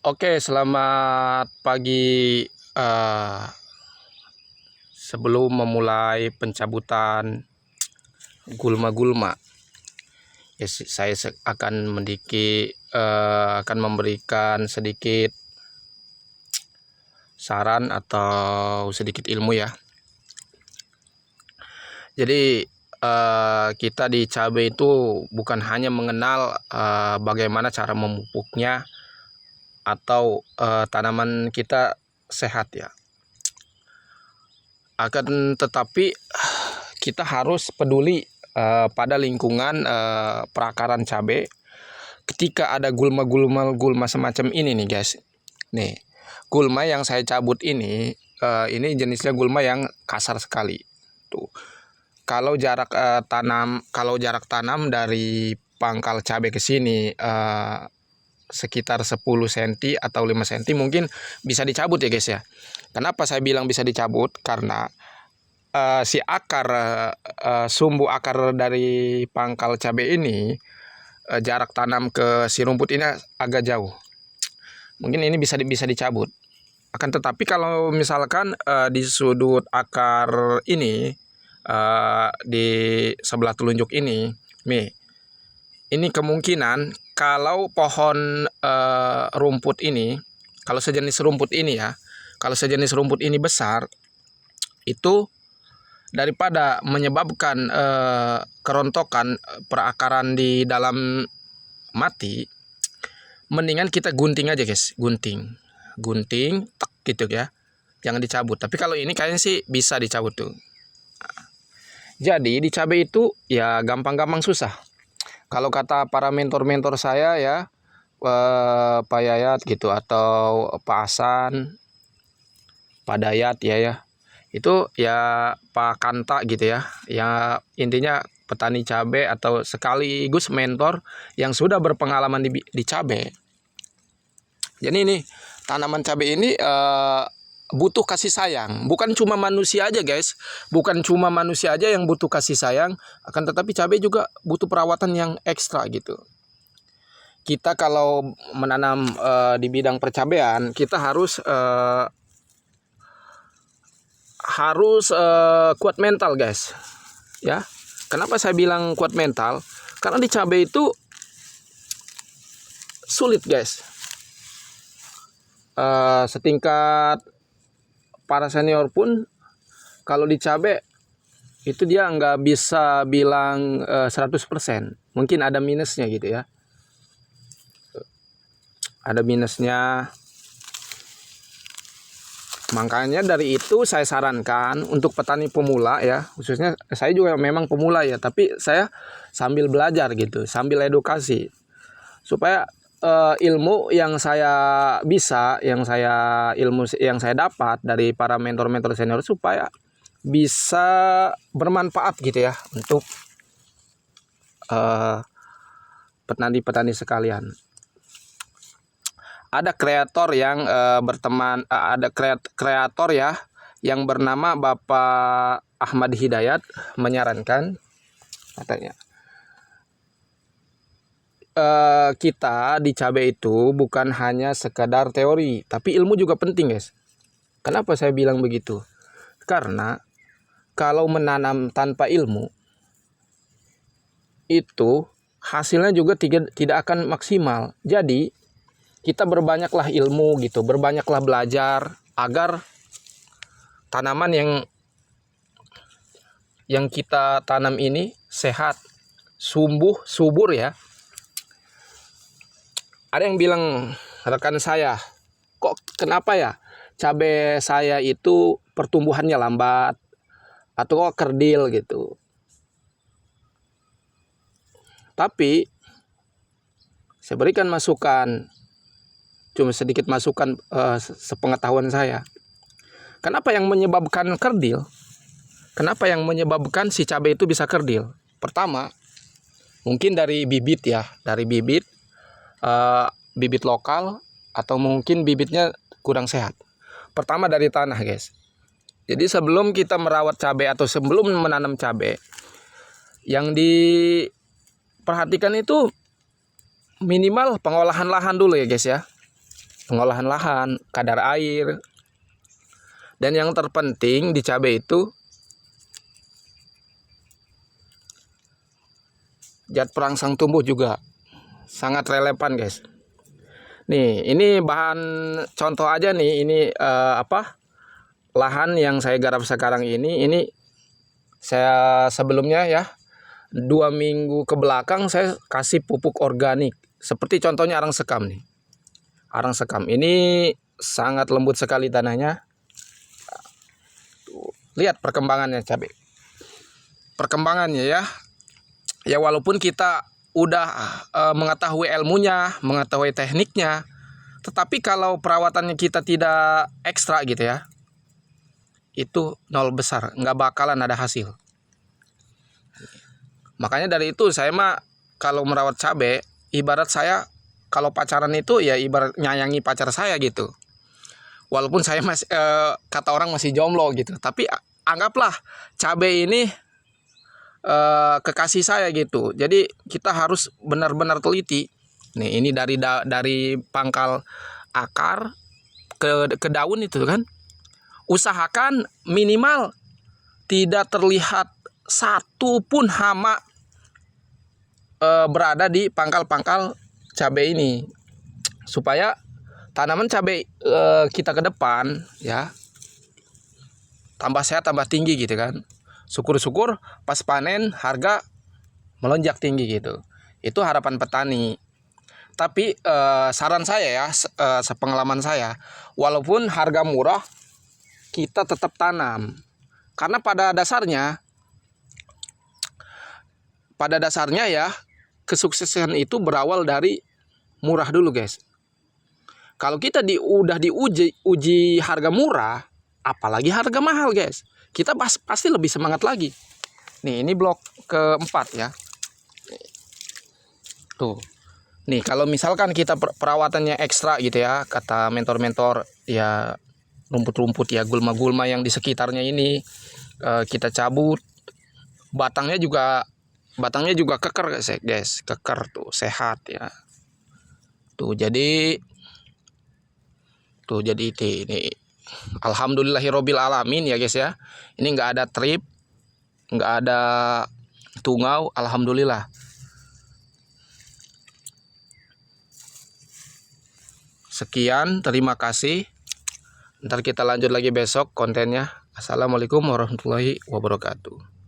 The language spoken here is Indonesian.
Oke, selamat pagi. Sebelum memulai pencabutan gulma-gulma, ya, saya akan memberikan sedikit saran atau sedikit ilmu ya. Jadi kita di cabai itu bukan hanya mengenal bagaimana cara memupuknya atau tanaman kita sehat ya. Akan tetapi kita harus peduli pada lingkungan perakaran cabai. Ketika ada gulma semacam ini nih guys. Nih, gulma yang saya cabut ini jenisnya gulma yang kasar sekali. Tuh. Kalau jarak tanam dari pangkal cabai ke sini sekitar 10 cm atau 5 cm mungkin bisa dicabut ya guys ya. Kenapa saya bilang bisa dicabut? Karena si sumbu akar dari pangkal cabai ini jarak tanam ke si rumput ini agak jauh. Mungkin ini bisa dicabut. Akan tetapi kalau misalkan di sudut akar ini di sebelah telunjuk ini, ini kemungkinan kalau pohon rumput ini, kalau sejenis rumput ini ya, kalau sejenis rumput ini besar, itu daripada menyebabkan kerontokan perakaran di dalam mati, mendingan kita gunting aja guys, gunting tek gitu ya, jangan dicabut. Tapi kalau ini kayaknya sih bisa dicabut tuh. Jadi di cabai itu ya gampang-gampang susah. Kalau kata para mentor-mentor saya ya, Pak Yayat gitu atau Pak Hasan, Pak Dayat ya, itu ya Pak Kanta gitu ya. Ya intinya petani cabai atau sekaligus mentor yang sudah berpengalaman di cabai. Jadi ini tanaman cabai ini butuh kasih sayang, bukan cuma manusia aja guys, bukan cuma manusia aja yang butuh kasih sayang, akan tetapi cabai juga butuh perawatan yang ekstra gitu. Kita kalau menanam di bidang percabean, kita harus kuat mental guys, ya. Kenapa saya bilang kuat mental? Karena di cabai itu sulit guys. Setingkat para senior pun kalau di cabai itu dia nggak bisa bilang 100%, mungkin ada minusnya gitu ya, ada minusnya. Makanya dari itu saya sarankan untuk petani pemula ya, khususnya saya juga memang pemula ya, tapi saya sambil belajar gitu, sambil edukasi supaya ilmu yang saya dapat dari para mentor-mentor senior supaya bisa bermanfaat gitu ya untuk petani-petani sekalian. Ada kreator yang kreator ya yang bernama Bapak Ahmad Hidayat menyarankan, katanya kita di cabai itu bukan hanya sekadar teori, tapi ilmu juga penting guys. Kenapa saya bilang begitu? Karena kalau menanam tanpa ilmu itu hasilnya juga tidak akan maksimal. Jadi kita berbanyaklah ilmu gitu, berbanyaklah belajar agar tanaman yang kita tanam ini sehat, subur ya. Ada yang bilang, rekan saya, kok kenapa ya cabai saya itu pertumbuhannya lambat atau kok kerdil gitu. Tapi saya berikan masukan, cuma sedikit masukan sepengetahuan saya. Kenapa yang menyebabkan kerdil? Kenapa yang menyebabkan si cabai itu bisa kerdil? Pertama, mungkin dari bibit ya, dari bibit lokal atau mungkin bibitnya kurang sehat. Pertama dari tanah guys. Jadi sebelum kita merawat cabai atau sebelum menanam cabai, yang diperhatikan itu minimal pengolahan lahan dulu ya guys ya. pengolahan lahan, kadar air. Dan yang terpenting di cabai itu zat perangsang tumbuh juga sangat relevan, guys. Nih, ini bahan contoh aja nih, ini lahan yang saya garap sekarang ini saya sebelumnya ya 2 minggu ke belakang saya kasih pupuk organik. Seperti contohnya arang sekam nih. Arang sekam ini sangat lembut sekali tanahnya. Tuh, lihat perkembangannya cabai. Perkembangannya ya. Ya walaupun kita udah mengetahui ilmunya, mengetahui tekniknya, tetapi kalau perawatannya kita tidak ekstra gitu ya, itu nol besar, nggak bakalan ada hasil. Makanya dari itu saya mah kalau merawat cabai, ibarat saya kalau pacaran itu ya ibarat nyayangi pacar saya gitu. Walaupun saya masih kata orang masih jomblo gitu, tapi anggaplah cabai ini kekasih saya gitu. Jadi kita harus benar-benar teliti. Nih ini dari pangkal akar ke daun itu kan. Usahakan minimal tidak terlihat satu pun hama berada di pangkal-pangkal cabai ini, supaya tanaman cabai kita ke depan ya tambah sehat, tambah tinggi gitu kan. Syukur-syukur pas panen harga melonjak tinggi gitu. Itu harapan petani. Tapi saran saya ya, sepengalaman saya, walaupun harga murah kita tetap tanam. Karena pada dasarnya ya kesuksesan itu berawal dari murah dulu, guys. Kalau kita udah diuji harga murah, apalagi harga mahal, guys, kita pasti lebih semangat lagi. Nih, ini blok keempat ya. Tuh. Nih, kalau misalkan kita perawatannya ekstra gitu ya, kata mentor-mentor ya, rumput-rumput ya, gulma-gulma yang di sekitarnya ini kita cabut, batangnya juga keker, guys, keker tuh, sehat ya. Tuh jadi ini alhamdulillahirobbil alamin ya, guys ya. Ini nggak ada trip, nggak ada tungau, alhamdulillah. Sekian, terima kasih. Ntar kita lanjut lagi besok kontennya. Assalamualaikum warahmatullahi wabarakatuh.